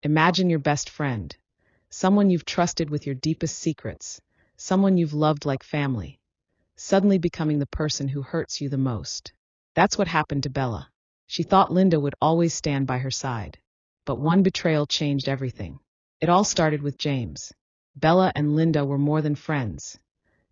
Imagine your best friend, someone you've trusted with your deepest secrets, someone you've loved like family, suddenly becoming the person who hurts you the most. That's what happened to Bella. She thought Linda would always stand by her side. But one betrayal changed everything. It all started with James. Bella and Linda were more than friends.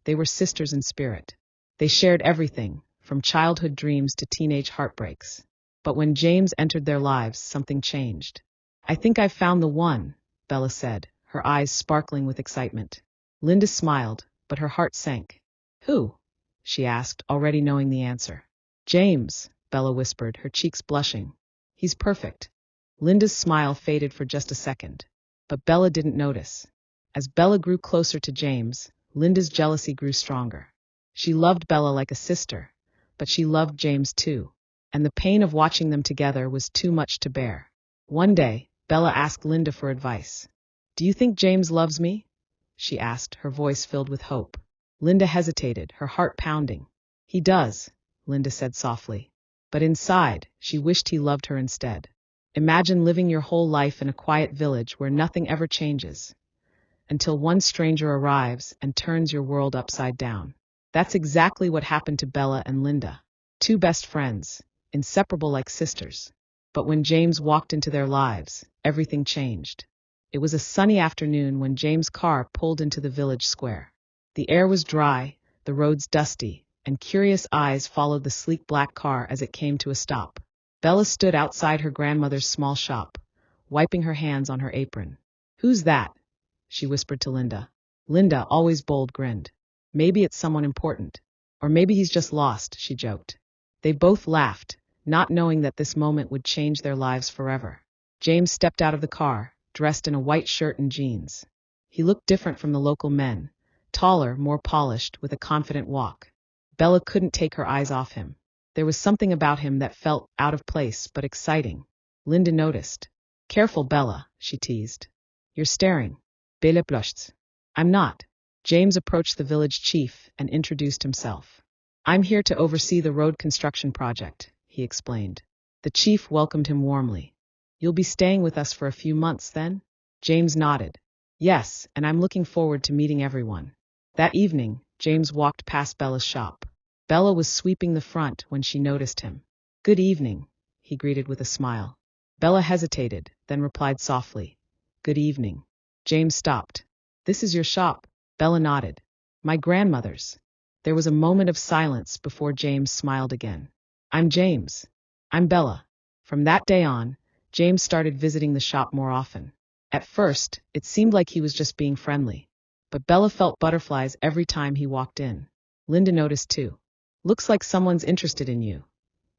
They were sisters in spirit. They shared everything, from childhood dreams to teenage heartbreaks. But when James entered their lives, something changed. "I think I've found the one," Bella said, her eyes sparkling with excitement. Linda smiled, but her heart sank. "Who?" she asked, already knowing the answer. "James," Bella whispered, her cheeks blushing. "He's perfect." Linda's smile faded for just a second. But Bella didn't notice. As Bella grew closer to James, Linda's jealousy grew stronger. She loved Bella like a sister, but she loved James too. And the pain of watching them together was too much to bear. One day, Bella asked Linda for advice. "Do you think James loves me?" she asked, her voice filled with hope. Linda hesitated, her heart pounding. "He does," Linda said softly. But inside, she wished he loved her instead. Imagine living your whole life in a quiet village where nothing ever changes, until one stranger arrives and turns your world upside down. That's exactly what happened to Bella and Linda. Two best friends, inseparable like sisters. But when James walked into their lives, everything changed. It was a sunny afternoon when James' car pulled into the village square. The air was dry, the roads dusty, and curious eyes followed the sleek black car as it came to a stop. Bella stood outside her grandmother's small shop, wiping her hands on her apron. "Who's that?" she whispered to Linda. Linda, always bold, grinned. "Maybe it's someone important. Or maybe he's just lost," she joked. They both laughed, not knowing that this moment would change their lives forever. James stepped out of the car, dressed in a white shirt and jeans. He looked different from the local men, taller, more polished, with a confident walk. Bella couldn't take her eyes off him. There was something about him that felt out of place but exciting. Linda noticed. "Careful, Bella," she teased. "You're staring." Bella blushed. "I'm not." James approached the village chief and introduced himself. "I'm here to oversee the road construction project," he explained. The chief welcomed him warmly. "You'll be staying with us for a few months, then?" James nodded. "Yes, and I'm looking forward to meeting everyone." That evening, James walked past Bella's shop. Bella was sweeping the front when she noticed him. "Good evening," he greeted with a smile. Bella hesitated, then replied softly, "Good evening." James stopped. "This is your shop?" Bella nodded. "My grandmother's." There was a moment of silence before James smiled again. "I'm James." "I'm Bella." From that day on, James started visiting the shop more often. At first, it seemed like he was just being friendly. But Bella felt butterflies every time he walked in. Linda noticed too. "Looks like someone's interested in you,"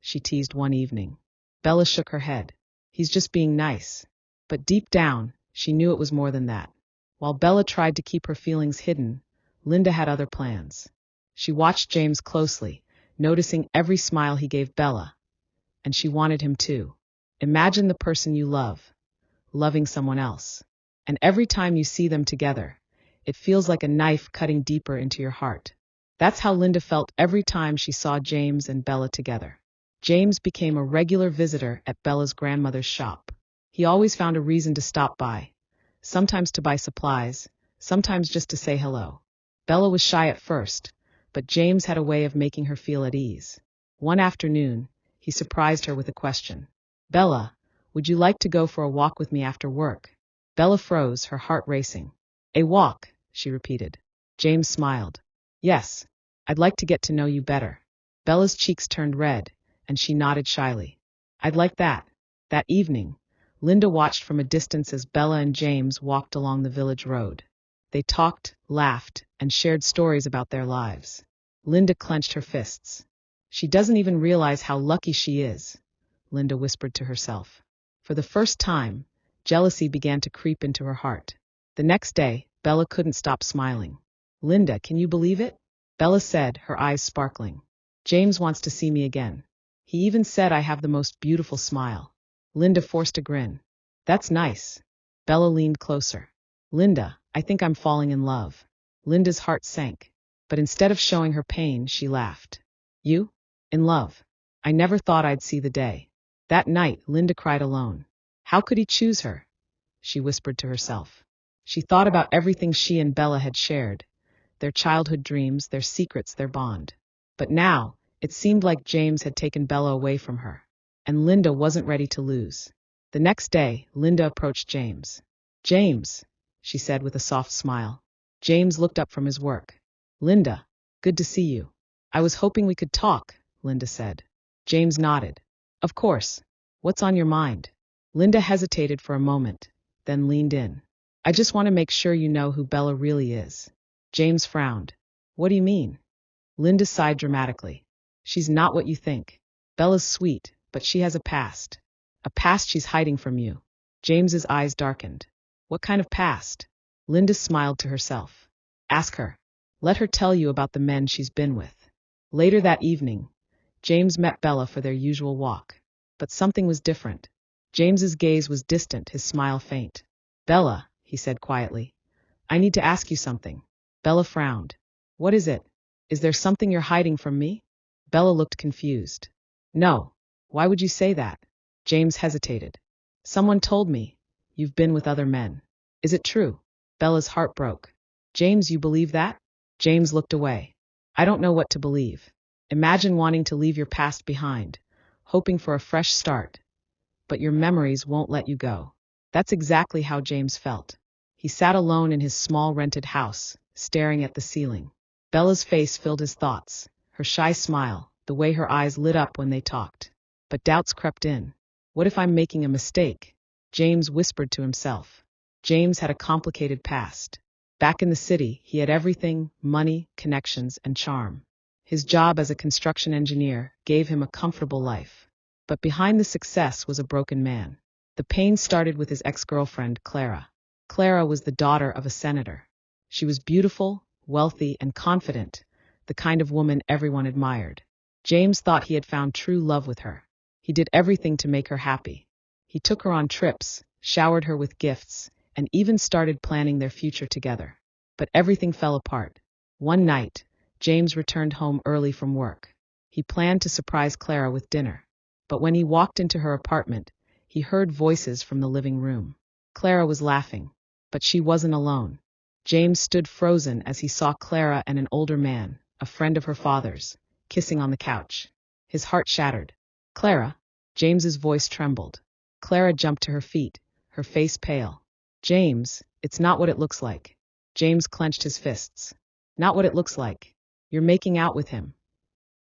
she teased one evening. Bella shook her head. "He's just being nice." But deep down, she knew it was more than that. While Bella tried to keep her feelings hidden, Linda had other plans. She watched James closely, noticing every smile he gave Bella. And she wanted him too. Imagine the person you love, loving someone else. And every time you see them together, it feels like a knife cutting deeper into your heart. That's how Linda felt every time she saw James and Bella together. James became a regular visitor at Bella's grandmother's shop. He always found a reason to stop by, sometimes to buy supplies, sometimes just to say hello. Bella was shy at first, but James had a way of making her feel at ease. One afternoon, he surprised her with a question. "Bella, would you like to go for a walk with me after work?" Bella froze, her heart racing. "A walk," she repeated. James smiled. "Yes, I'd like to get to know you better." Bella's cheeks turned red, and she nodded shyly. "I'd like that." That evening, Linda watched from a distance as Bella and James walked along the village road. They talked, laughed, and shared stories about their lives. Linda clenched her fists. "She doesn't even realize how lucky she is," Linda whispered to herself. For the first time, jealousy began to creep into her heart. The next day, Bella couldn't stop smiling. "Linda, can you believe it?" Bella said, her eyes sparkling. "James wants to see me again. He even said I have the most beautiful smile." Linda forced a grin. "That's nice." Bella leaned closer. "Linda, I think I'm falling in love." Linda's heart sank. But instead of showing her pain, she laughed. "You? In love? I never thought I'd see the day." That night, Linda cried alone. How could he choose her? she whispered to herself. She thought about everything she and Bella had shared, their childhood dreams, their secrets, their bond. But now, it seemed like James had taken Bella away from her, and Linda wasn't ready to lose. The next day, Linda approached James. "James," she said with a soft smile. James looked up from his work. "Linda, good to see you." "I was hoping we could talk," Linda said. James nodded. "Of course. What's on your mind?" Linda hesitated for a moment, then leaned in. "I just want to make sure you know who Bella really is." James frowned. "What do you mean?" Linda sighed dramatically. "She's not what you think. Bella's sweet, but she has a past. A past she's hiding from you." James's eyes darkened. "What kind of past?" Linda smiled to herself. "Ask her. Let her tell you about the men she's been with." Later that evening, James met Bella for their usual walk. But something was different. James's gaze was distant, his smile faint. "Bella," he said quietly, "I need to ask you something." Bella frowned. "What is it? Is there something you're hiding from me?" Bella looked confused. "No. Why would you say that?" James hesitated. "Someone told me you've been with other men. Is it true?" Bella's heart broke. "James, you believe that?" James looked away. "I don't know what to believe. Imagine wanting to leave your past behind, hoping for a fresh start, but your memories won't let you go." That's exactly how James felt. He sat alone in his small rented house, staring at the ceiling. Bella's face filled his thoughts, her shy smile, the way her eyes lit up when they talked. But doubts crept in. "What if I'm making a mistake?" James whispered to himself. James had a complicated past. Back in the city, he had everything: money, connections, and charm. His job as a construction engineer gave him a comfortable life. But behind the success was a broken man. The pain started with his ex-girlfriend, Clara. Clara was the daughter of a senator. She was beautiful, wealthy, and confident, the kind of woman everyone admired. James thought he had found true love with her. He did everything to make her happy. He took her on trips, showered her with gifts, and even started planning their future together. But everything fell apart. One night, James returned home early from work. He planned to surprise Clara with dinner. But when he walked into her apartment, he heard voices from the living room. Clara was laughing, but she wasn't alone. James stood frozen as he saw Clara and an older man, a friend of her father's, kissing on the couch. His heart shattered. "Clara?" James's voice trembled. Clara jumped to her feet, her face pale. "James, it's not what it looks like." James clenched his fists. "Not what it looks like. You're making out with him."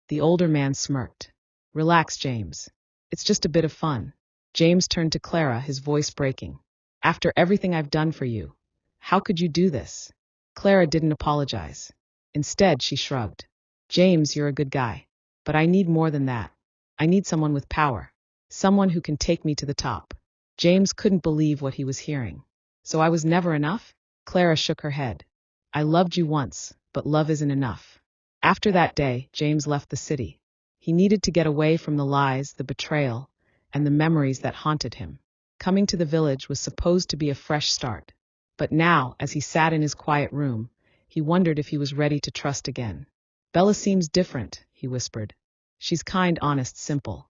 The older man smirked. "Relax, James. It's just a bit of fun." James turned to Clara, his voice breaking. "After everything I've done for you, how could you do this?" Clara didn't apologize. Instead, she shrugged. "James, you're a good guy. But I need more than that. I need someone with power. Someone who can take me to the top." James couldn't believe what he was hearing. "So I was never enough?" Clara shook her head. "I loved you once, but love isn't enough." After that day, James left the city. He needed to get away from the lies, the betrayal, and the memories that haunted him. Coming to the village was supposed to be a fresh start. But now, as he sat in his quiet room, he wondered if he was ready to trust again. "Bella seems different," he whispered. "She's kind, honest, simple.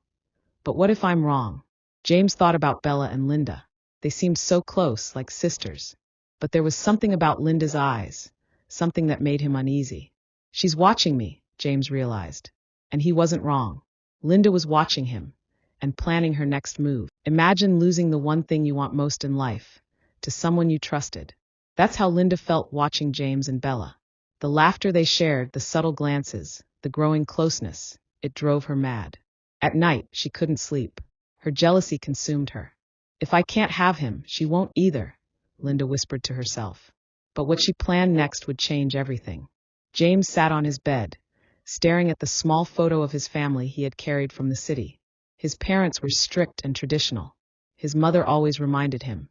But what if I'm wrong?" James thought about Bella and Linda. They seemed so close, like sisters. But there was something about Linda's eyes, something that made him uneasy. "She's watching me," James realized. And he wasn't wrong. Linda was watching him and planning her next move. Imagine losing the one thing you want most in life to someone you trusted. That's how Linda felt watching James and Bella. The laughter they shared, the subtle glances, the growing closeness, it drove her mad. At night, she couldn't sleep. Her jealousy consumed her. "If I can't have him, she won't either," Linda whispered to herself. But what she planned next would change everything. James sat on his bed, staring at the small photo of his family he had carried from the city. His parents were strict and traditional. His mother always reminded him,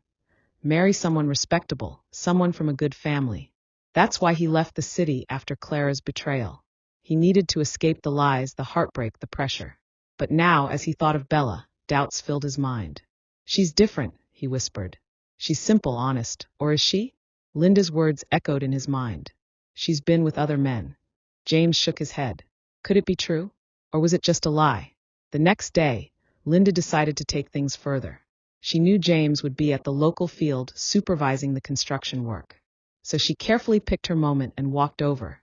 "Marry someone respectable, someone from a good family." That's why he left the city after Clara's betrayal. He needed to escape the lies, the heartbreak, the pressure. But now, as he thought of Bella, doubts filled his mind. "She's different," he whispered. "She's simple, honest, or is she?" Linda's words echoed in his mind. "She's been with other men." James shook his head. Could it be true? Or was it just a lie? The next day, Linda decided to take things further. She knew James would be at the local field supervising the construction work. So she carefully picked her moment and walked over,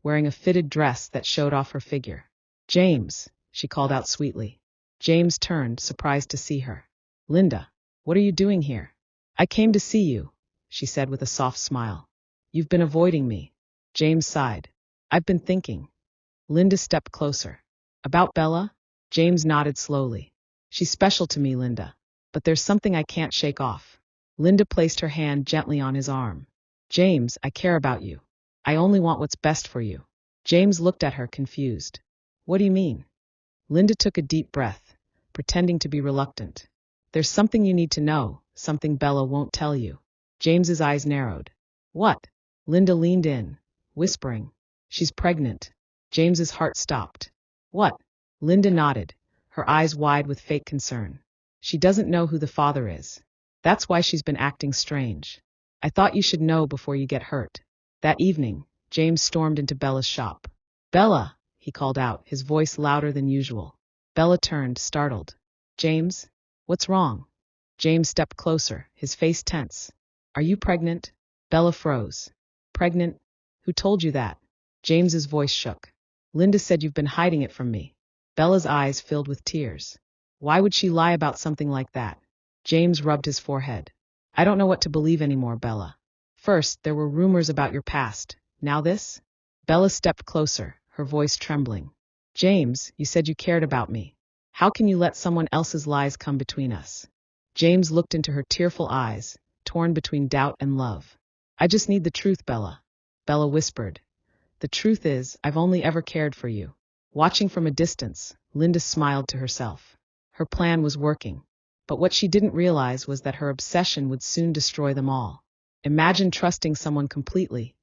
wearing a fitted dress that showed off her figure. "James," she called out sweetly. James turned, surprised to see her. "Linda, what are you doing here?" "I came to see you," she said with a soft smile. "You've been avoiding me." James sighed. "I've been thinking." Linda stepped closer. "About Bella?" James nodded slowly. "She's special to me, Linda. But there's something I can't shake off." Linda placed her hand gently on his arm. "James, I care about you. I only want what's best for you." James looked at her, confused. "What do you mean?" Linda took a deep breath, pretending to be reluctant. "There's something you need to know, something Bella won't tell you." James's eyes narrowed. "What?" Linda leaned in, whispering. "She's pregnant." James's heart stopped. "What?" Linda nodded, her eyes wide with fake concern. "She doesn't know who the father is. That's why she's been acting strange. I thought you should know before you get hurt." That evening, James stormed into Bella's shop. "Bella!" he called out, his voice louder than usual. Bella turned, startled. "James? What's wrong?" James stepped closer, his face tense. "Are you pregnant?" Bella froze. "Pregnant? Who told you that?" James's voice shook. "Linda said you've been hiding it from me." Bella's eyes filled with tears. "Why would she lie about something like that?" James rubbed his forehead. "I don't know what to believe anymore, Bella. First, there were rumors about your past. Now this?" Bella stepped closer, her voice trembling. "James, you said you cared about me. How can you let someone else's lies come between us?" James looked into her tearful eyes, torn between doubt and love. "I just need the truth, Bella." Bella whispered. "The truth is, I've only ever cared for you." Watching from a distance, Linda smiled to herself. Her plan was working. But what she didn't realize was that her obsession would soon destroy them all. Imagine trusting someone completely,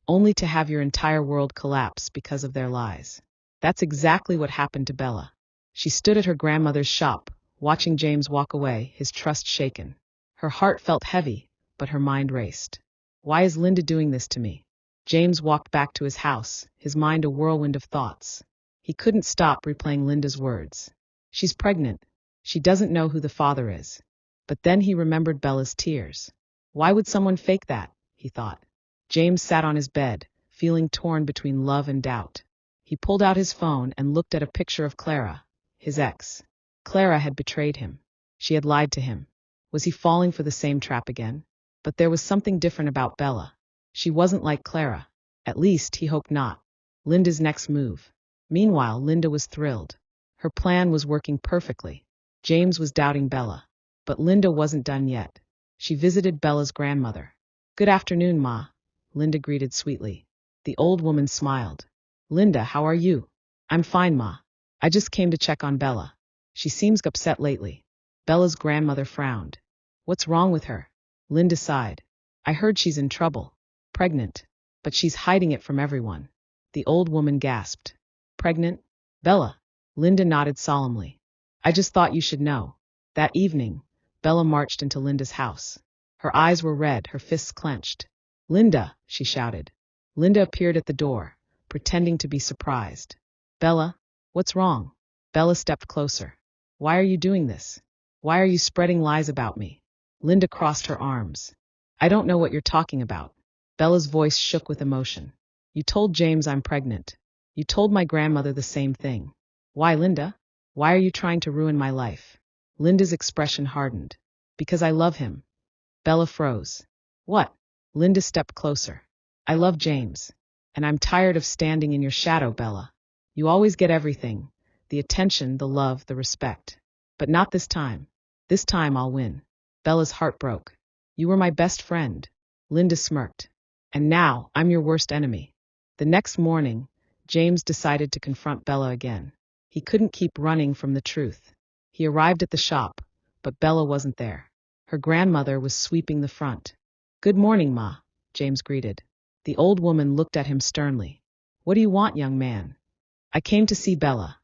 only to have your entire world collapse because of their lies. That's exactly what happened to Bella. She stood at her grandmother's shop, watching James walk away, his trust shaken. Her heart felt heavy, but her mind raced. Why is Linda doing this to me? James walked back to his house, his mind a whirlwind of thoughts. He couldn't stop replaying Linda's words. She's pregnant. She doesn't know who the father is. But then he remembered Bella's tears. Why would someone fake that? He thought. James sat on his bed, feeling torn between love and doubt. He pulled out his phone and looked at a picture of Clara, his ex. Clara had betrayed him. She had lied to him. Was he falling for the same trap again? But there was something different about Bella. She wasn't like Clara. At least, he hoped not. Linda's next move. Meanwhile, Linda was thrilled. Her plan was working perfectly. James was doubting Bella. But Linda wasn't done yet. She visited Bella's grandmother. "Good afternoon, Ma," Linda greeted sweetly. The old woman smiled. "Linda, how are you?" "I'm fine, Ma. I just came to check on Bella. She seems upset lately." Bella's grandmother frowned. "What's wrong with her?" Linda sighed. "I heard she's in trouble. Pregnant. But she's hiding it from everyone." The old woman gasped. "Pregnant? Bella?" Linda nodded solemnly. "I just thought you should know." That evening, Bella marched into Linda's house. Her eyes were red, her fists clenched. "Linda!" she shouted. Linda appeared at the door, pretending to be surprised. "Bella, what's wrong?" Bella stepped closer. "Why are you doing this? Why are you spreading lies about me?" Linda crossed her arms. "I don't know what you're talking about." Bella's voice shook with emotion. "You told James I'm pregnant. You told my grandmother the same thing. Why, Linda? Why are you trying to ruin my life?" Linda's expression hardened. "Because I love him." Bella froze. "What?" Linda stepped closer. "I love James. And I'm tired of standing in your shadow, Bella. You always get everything. The attention, the love, the respect. But not this time. This time I'll win." Bella's heart broke. "You were my best friend." Linda smirked. "And now, I'm your worst enemy." The next morning, James decided to confront Bella again. He couldn't keep running from the truth. He arrived at the shop, but Bella wasn't there. Her grandmother was sweeping the front. "Good morning, Ma," James greeted. The old woman looked at him sternly. "What do you want, young man?" "I came to see Bella,"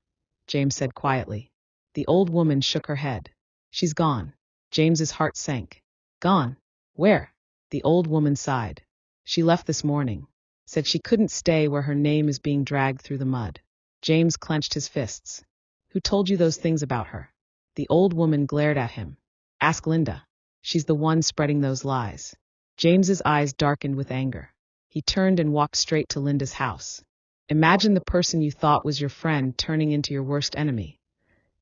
James said quietly. The old woman shook her head. "She's gone." James's heart sank. "Gone? Where?" The old woman sighed. "She left this morning. Said she couldn't stay where her name is being dragged through the mud." James clenched his fists. "Who told you those things about her?" The old woman glared at him. Ask Linda. She's the one spreading those lies. James's eyes darkened with anger. He turned and walked straight to Linda's house. Imagine the person you thought was your friend turning into your worst enemy.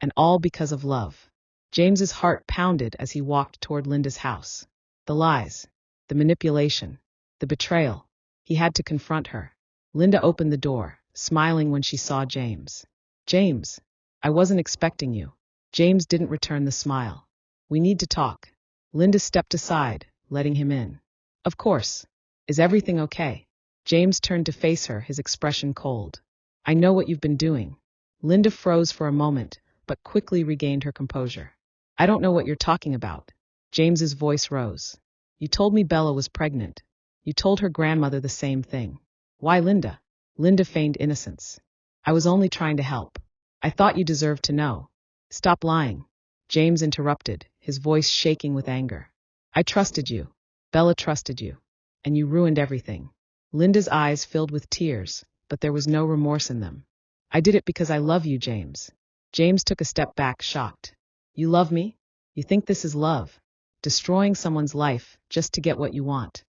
And all because of love. James's heart pounded as he walked toward Linda's house. The lies. The manipulation. The betrayal. He had to confront her. Linda opened the door, smiling when she saw James. James, I wasn't expecting you. James didn't return the smile. We need to talk. Linda stepped aside, letting him in. Of course. Is everything okay? James turned to face her, his expression cold. I know what you've been doing. Linda froze for a moment, but quickly regained her composure. I don't know what you're talking about. James's voice rose. You told me Bella was pregnant. You told her grandmother the same thing. Why Linda? Linda feigned innocence. I was only trying to help. I thought you deserved to know. Stop lying. James interrupted, his voice shaking with anger. I trusted you. Bella trusted you. And you ruined everything. Linda's eyes filled with tears, but there was no remorse in them. I did it because I love you, James. James took a step back, shocked. You love me? You think this is love? Destroying someone's life just to get what you want.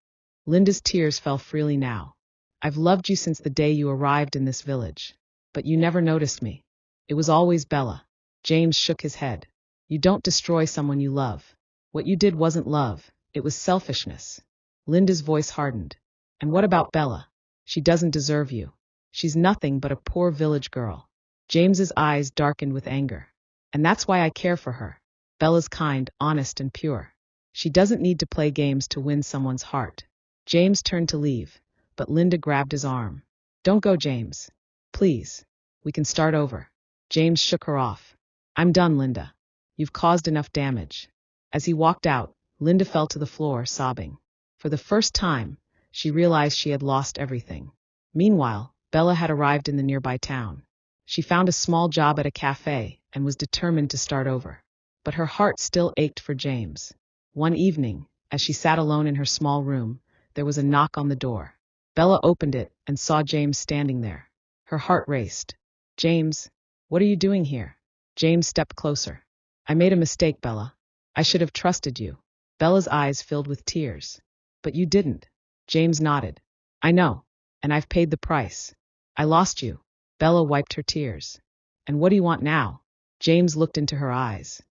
Linda's tears fell freely now. I've loved you since the day you arrived in this village. But you never noticed me. It was always Bella. James shook his head. You don't destroy someone you love. What you did wasn't love, it was selfishness. Linda's voice hardened. And what about Bella? She doesn't deserve you. She's nothing but a poor village girl. James's eyes darkened with anger. And that's why I care for her. Bella's kind, honest, and pure. She doesn't need to play games to win someone's heart. James turned to leave, but Linda grabbed his arm. Don't go, James. Please. We can start over. James shook her off. I'm done, Linda. You've caused enough damage. As he walked out, Linda fell to the floor, sobbing. For the first time, she realized she had lost everything. Meanwhile, Bella had arrived in the nearby town. She found a small job at a cafe and was determined to start over. But her heart still ached for James. One evening, as she sat alone in her small room, there was a knock on the door. Bella opened it and saw James standing there. Her heart raced. James, what are you doing here? James stepped closer. I made a mistake, Bella. I should have trusted you. Bella's eyes filled with tears. But you didn't. James nodded. I know, and I've paid the price. I lost you. Bella wiped her tears. And what do you want now? James looked into her eyes.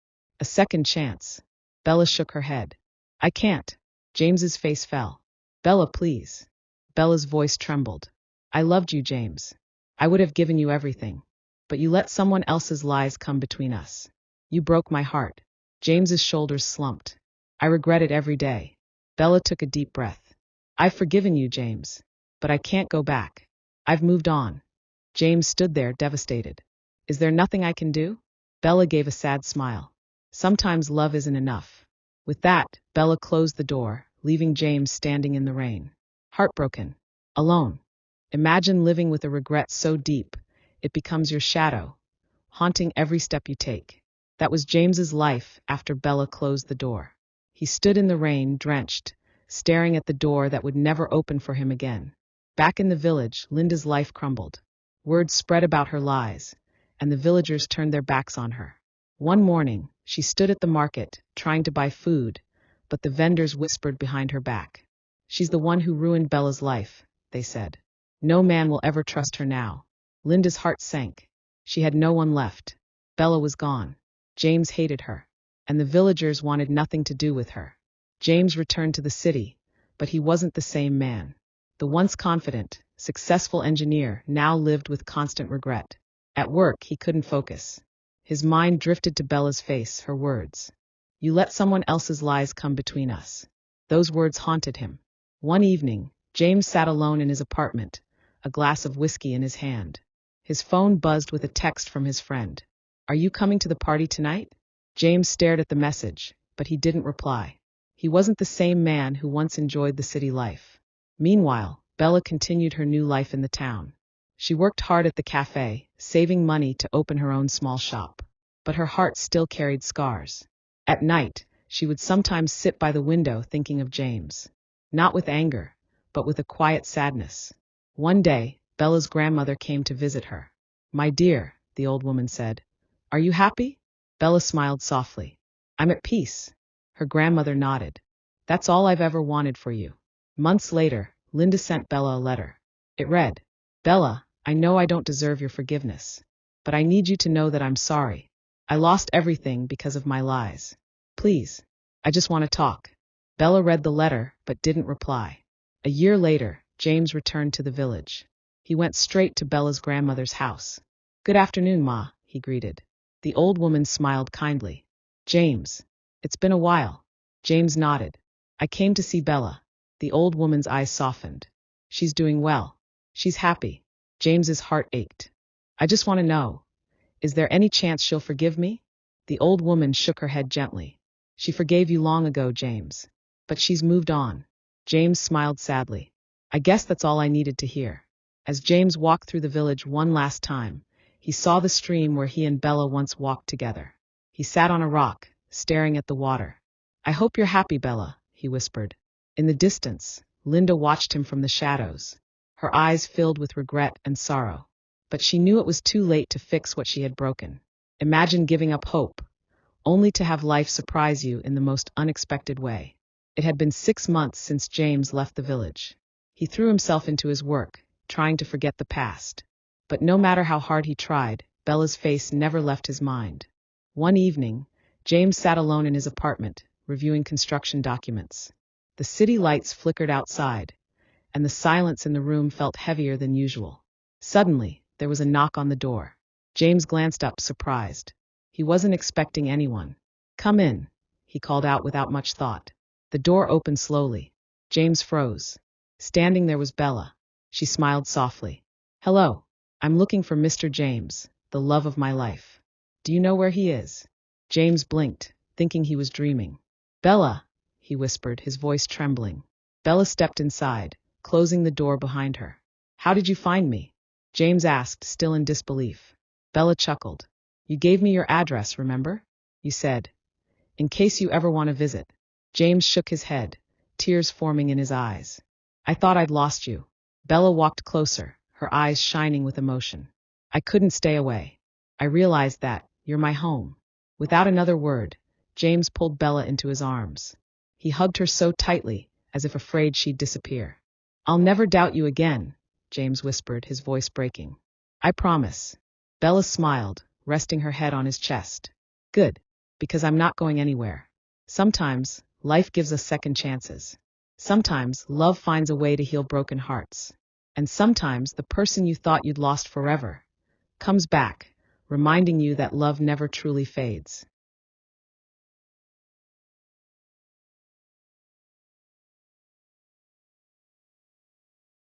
A second chance. Bella shook her head. I can't. James's face fell. Bella, please. Bella's voice trembled. I loved you, James. I would have given you everything. But you let someone else's lies come between us. You broke my heart. James's shoulders slumped. I regret it every day. Bella took a deep breath. I've forgiven you, James. But I can't go back. I've moved on. James stood there, devastated. Is there nothing I can do? Bella gave a sad smile. Sometimes love isn't enough. With that, Bella closed the door, leaving James standing in the rain. Heartbroken. Alone. Imagine living with a regret so deep, it becomes your shadow, haunting every step you take. That was James's life after Bella closed the door. He stood in the rain, drenched, staring at the door that would never open for him again. Back in the village, Linda's life crumbled. Word spread about her lies, and the villagers turned their backs on her. One morning, she stood at the market, trying to buy food, but the vendors whispered behind her back. She's the one who ruined Bella's life, they said. No man will ever trust her now. Linda's heart sank. She had no one left. Bella was gone. James hated her, and the villagers wanted nothing to do with her. James returned to the city, but he wasn't the same man. The once confident, successful engineer now lived with constant regret. At work, he couldn't focus. His mind drifted to Bella's face, her words. You let someone else's lies come between us. Those words haunted him. One evening, James sat alone in his apartment, a glass of whiskey in his hand. His phone buzzed with a text from his friend. Are you coming to the party tonight? James stared at the message, but he didn't reply. He wasn't the same man who once enjoyed the city life. Meanwhile, Bella continued her new life in the town. She worked hard at the cafe, saving money to open her own small shop. But her heart still carried scars. At night, she would sometimes sit by the window thinking of James. Not with anger, but with a quiet sadness. One day, Bella's grandmother came to visit her. My dear, the old woman said, are you happy? Bella smiled softly. I'm at peace. Her grandmother nodded. That's all I've ever wanted for you. Months later, Linda sent Bella a letter. It read, Bella, I know I don't deserve your forgiveness, but I need you to know that I'm sorry. I lost everything because of my lies. Please, I just want to talk. Bella read the letter, but didn't reply. A year later, James returned to the village. He went straight to Bella's grandmother's house. Good afternoon, Ma, he greeted. The old woman smiled kindly. James, it's been a while. James nodded. I came to see Bella. The old woman's eyes softened. She's doing well. She's happy. James's heart ached. I just want to know, is there any chance she'll forgive me? The old woman shook her head gently. She forgave you long ago, James. But she's moved on. James smiled sadly. I guess that's all I needed to hear. As James walked through the village one last time, he saw the stream where he and Bella once walked together. He sat on a rock, staring at the water. I hope you're happy, Bella, he whispered. In the distance, Linda watched him from the shadows. Her eyes filled with regret and sorrow. But she knew it was too late to fix what she had broken. Imagine giving up hope, only to have life surprise you in the most unexpected way. It had been 6 months since James left the village. He threw himself into his work, trying to forget the past. But no matter how hard he tried, Bella's face never left his mind. One evening, James sat alone in his apartment, reviewing construction documents. The city lights flickered outside, and the silence in the room felt heavier than usual. Suddenly, there was a knock on the door. James glanced up, surprised. He wasn't expecting anyone. Come in, he called out without much thought. The door opened slowly. James froze. Standing there was Bella. She smiled softly. Hello, I'm looking for Mr. James, the love of my life. Do you know where he is? James blinked, thinking he was dreaming. Bella, he whispered, his voice trembling. Bella stepped inside, closing the door behind her. How did you find me? James asked, still in disbelief. Bella chuckled. You gave me your address, remember? You said, in case you ever want to visit. James shook his head, tears forming in his eyes. I thought I'd lost you. Bella walked closer, her eyes shining with emotion. I couldn't stay away. I realized that you're my home. Without another word, James pulled Bella into his arms. He hugged her so tightly, as if afraid she'd disappear. I'll never doubt you again, James whispered, his voice breaking. I promise. Bella smiled, resting her head on his chest. Good, because I'm not going anywhere. Sometimes, life gives us second chances. Sometimes, love finds a way to heal broken hearts. And sometimes, the person you thought you'd lost forever comes back, reminding you that love never truly fades.